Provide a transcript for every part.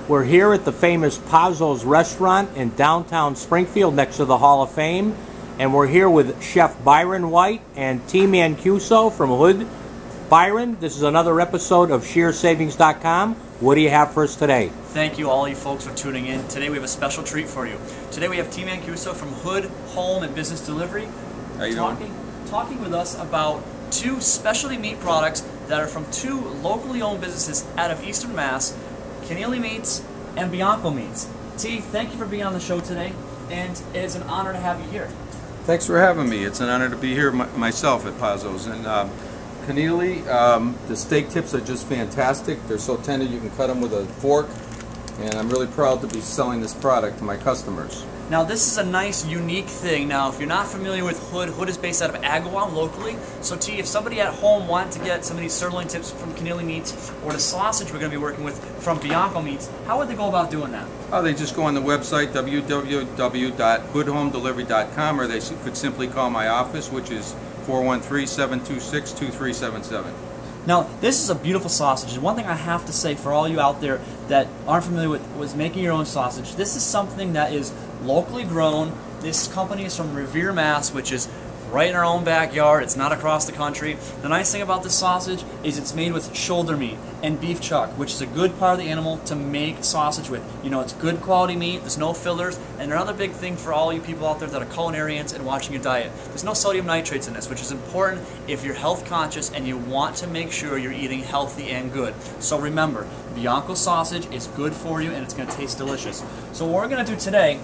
We're here at the famous Pazzo Restaurant in downtown Springfield next to the Hall of Fame. And we're here with Chef Byron White and T Mancuso from Hood. Byron, this is another episode of SheerSavings.com. What do you have for us today? Thank you all you folks for tuning in. Today we have a special treat for you. Today we have T Mancuso from Hood Home and Business Delivery talking with us about two specialty meat products that are from two locally owned businesses out of Eastern Mass, Kinneally Meats and Bianco Meats. T, thank you for being on the show today, and it's an honor to have you here. Thanks for having me. It's an honor to be here myself at Pazzo's. And Kinneally, the steak tips are just fantastic. They're so tender you can cut them with a fork, and I'm really proud to be selling this product to my customers. Now this is a nice, unique thing. Now if you're not familiar with Hood, Hood is based out of Agawam locally. So T, if somebody at home wanted to get some of these sirloin tips from Kinneally Meats or the sausage we're going to be working with from Bianco Meats, how would they go about doing that? Oh, they just go on the website www.hoodhomedelivery.com, or they could simply call my office, which is 413-726-2377. Now, this is a beautiful sausage, and one thing I have to say for all you out there that aren't familiar with making your own sausage, this is something that is locally grown. This company is from Revere, Mass, which is right in our own backyard. It's not across the country. The nice thing about this sausage is it's made with shoulder meat and beef chuck, which is a good part of the animal to make sausage with. You know, it's good quality meat, there's no fillers, and another big thing for all you people out there that are culinarians and watching your diet, there's no sodium nitrates in this, which is important if you're health conscious and you want to make sure you're eating healthy and good. So remember, Bianco sausage is good for you and it's going to taste delicious. So what we're going to do today,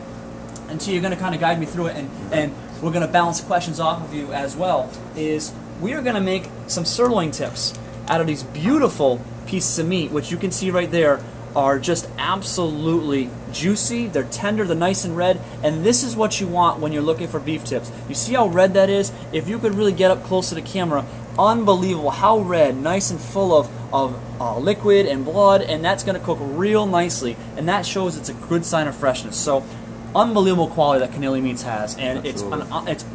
and T, you're going to kind of guide me through it, and we're going to bounce questions off of you as well, is we are going to make some sirloin tips out of these beautiful pieces of meat, which you can see right there are just absolutely juicy. They're tender, they're nice and red, and this is what you want when you're looking for beef tips. You see how red that is? If you could really get up close to the camera, unbelievable how red, nice and full of liquid and blood, and that's going to cook real nicely, and that shows it's a good sign of freshness. So unbelievable quality that Kinneally Meats has, and it's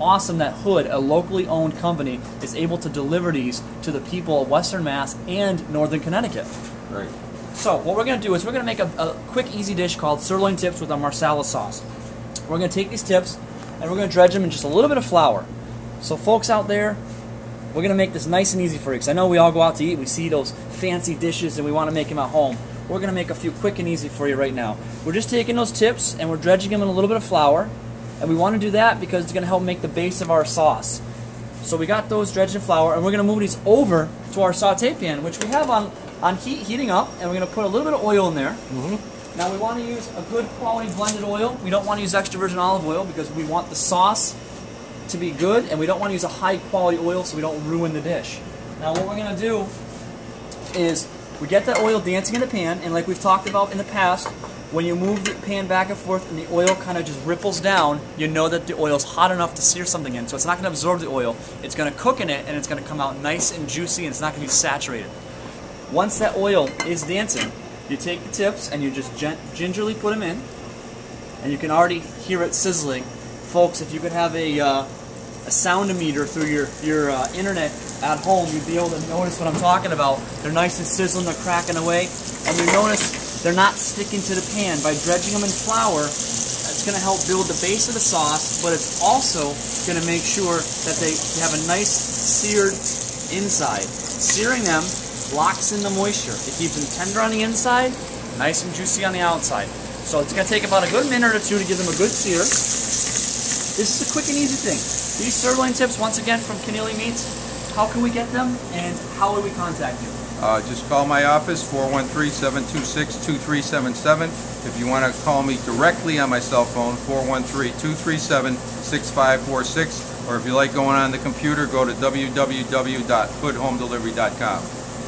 awesome that Hood, a locally owned company, is able to deliver these to the people of Western Mass and Northern Connecticut. Right. So what we're going to do is we're going to make a quick, easy dish called sirloin tips with our marsala sauce. We're going to take these tips and we're going to dredge them in just a little bit of flour. So folks out there, we're going to make this nice and easy for you, because I know we all go out to eat, we see those fancy dishes and we want to make them at home. We're going to make a few quick and easy for you right now. We're just taking those tips and we're dredging them in a little bit of flour, and we want to do that because it's going to help make the base of our sauce. So we got those dredged in flour, and we're going to move these over to our saute pan, which we have on heating up, and we're going to put a little bit of oil in there. Now we want to use a good quality blended oil. We don't want to use extra virgin olive oil because we want the sauce to be good, and we don't want to use a high quality oil so we don't ruin the dish. Now what we're going to do is we get that oil dancing in the pan, and like we've talked about in the past, when you move the pan back and forth and the oil kind of just ripples down, you know that the oil is hot enough to sear something in. So it's not going to absorb the oil. It's going to cook in it, and it's going to come out nice and juicy, and it's not going to be saturated. Once that oil is dancing, you take the tips and you just gingerly put them in, and you can already hear it sizzling. Folks, if you could have a sound-o-meter through your internet at home, you'd be able to notice what I'm talking about. They're nice and sizzling, they're cracking away, and you notice they're not sticking to the pan. By dredging them in flour, it's going to help build the base of the sauce, but it's also going to make sure that they have a nice seared inside. Searing them locks in the moisture. It keeps them tender on the inside, nice and juicy on the outside. So it's going to take about a good minute or two to give them a good sear. This is a quick and easy thing. These sirloin tips, once again, from Kinneally Meats, how can we get them, and how would we contact you? Just call my office, 413-726-2377. If you want to call me directly on my cell phone, 413-237-6546. Or if you like going on the computer, go to www.hoodhomedelivery.com.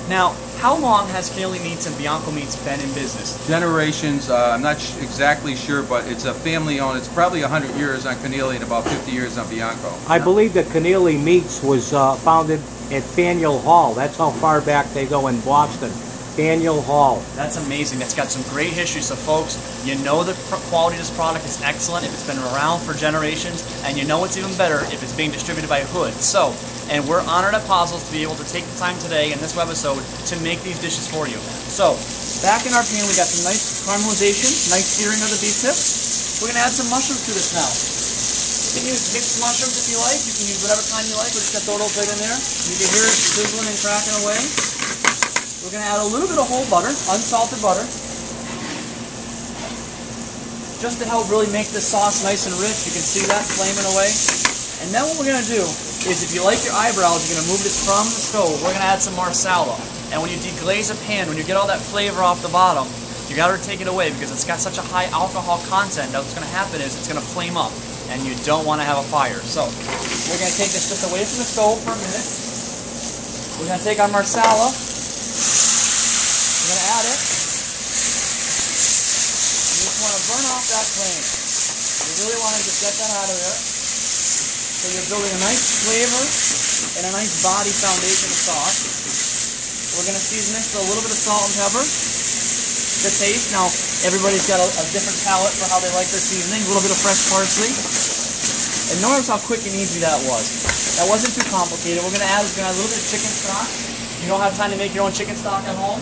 Now, how long has Kinneally Meats and Bianco Meats been in business? Generations. I'm not exactly sure, but it's a family-owned. It's probably 100 years on Kinneally and about 50 years on Bianco. I believe that Kinneally Meats was founded at Faneuil Hall. That's how far back they go in Boston. Faneuil Hall. That's amazing. That's got some great history. So folks, you know the quality of this product is excellent if it's been around for generations, and you know it's even better if it's being distributed by Hood. So And we're honored at Pazzo's to be able to take the time today in this webisode to make these dishes for you. So, back in our pan we got some nice caramelization, nice searing of the beef tips. We're going to add some mushrooms to this now. You can use mixed mushrooms if you like. You can use whatever kind you like. We're just going to throw a little bit in there. You can hear it sizzling and cracking away. We're going to add a little bit of whole butter, unsalted butter, just to help really make this sauce nice and rich. You can see that flaming away. And then what we're going to do is, if you like your eyebrows, you're going to move this from the stove. We're going to add some marsala. And when you deglaze a pan, when you get all that flavor off the bottom, you got to take it away because it's got such a high alcohol content that what's going to happen is it's going to flame up, and you don't want to have a fire. So we're going to take this just away from the stove for a minute. We're going to take our marsala. We're going to add it. You just want to burn off that flame. You really want to just get that out of there. So you're building a nice flavor and a nice body foundation of sauce. We're going to season this with a little bit of salt and pepper to taste. Now, everybody's got a different palate for how they like their seasoning. A little bit of fresh parsley. And notice how quick and easy that was. That wasn't too complicated. We're going to add a little bit of chicken stock. If you don't have time to make your own chicken stock at home,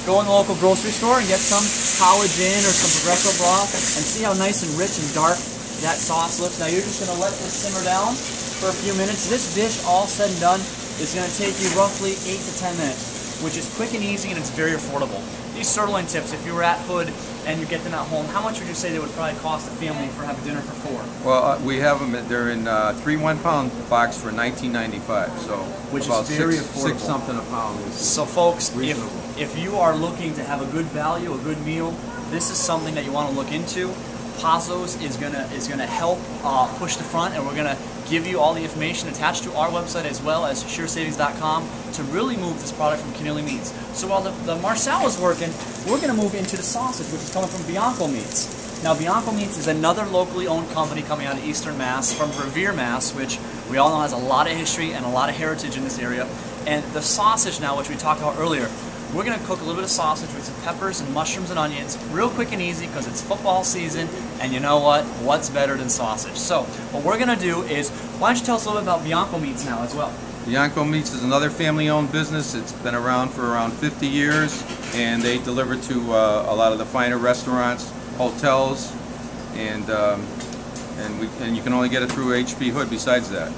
go in the local grocery store and get some College Inn or some Progresso broth and see how nice and rich and dark that sauce looks. Now you're just going to let this simmer down for a few minutes. This dish, all said and done, is going to take you roughly 8 to 10 minutes, which is quick and easy, and it's very affordable. These sirloin tips, if you were at Hood and you get them at home, how much would you say they would probably cost a family for having dinner for 4? Well, we have them. They're in 3 1-pound box for $19.95. So which about is very six affordable. Something a pound. So folks, reasonable. if you are looking to have a good value, a good meal, this is something that you want to look into. Pazzo's is gonna help push the front, and we're gonna give you all the information attached to our website as well as suresavings.com to really move this product from Kinneally Meats. So while the marsala is working, we're gonna move into the sausage, which is coming from Bianco Meats. Now, Bianco Meats is another locally owned company coming out of Eastern Mass, from Revere, Mass, which we all know has a lot of history and a lot of heritage in this area. And the sausage now, which we talked about earlier, we're going to cook a little bit of sausage with some peppers and mushrooms and onions, real quick and easy because it's football season, and you know what? What's better than sausage? So what we're going to do is, why don't you tell us a little bit about Bianco Meats now as well? Bianco Meats is another family-owned business. It's been around for around 50 years, and they deliver to a lot of the finer restaurants, hotels, and you can only get it through HP Hood besides that.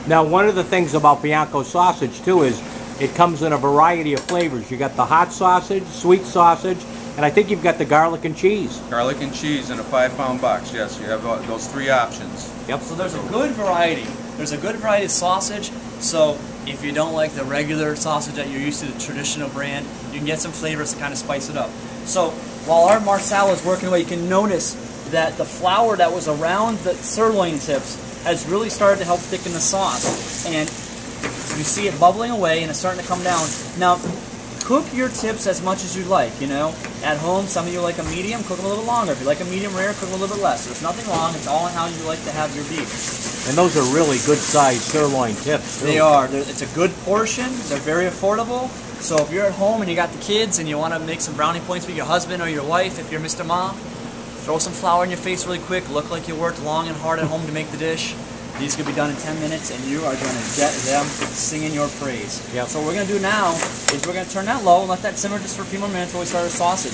Now, one of the things about Bianco sausage too is it comes in a variety of flavors. You got the hot sausage, sweet sausage, and I think you've got the garlic and cheese. Garlic and cheese in a 5-pound box. Yes, you have those 3 options. Yep. So there's a good variety. There's a good variety of sausage. So if you don't like the regular sausage that you're used to, the traditional brand, you can get some flavors to kind of spice it up. So while our marsala is working away, you can notice that the flour that was around the sirloin tips has really started to help thicken the sauce. And you see it bubbling away and it's starting to come down. Now, cook your tips as much as you like, you know. At home, some of you like a medium, cook them a little longer. If you like a medium rare, cook them a little bit less. There's nothing wrong. It's all in how you like to have your beef. And those are really good-sized sirloin tips, too. They are. It's a good portion. They're very affordable. So if you're at home and you got the kids and you want to make some brownie points with your husband or your wife, if you're Mr. Mom, throw some flour in your face really quick. Look like you worked long and hard at home to make the dish. These could be done in 10 minutes, and you are going to get them singing your praise. Yep. So what we're going to do now is we're going to turn that low and let that simmer just for a few more minutes while we start our sausage.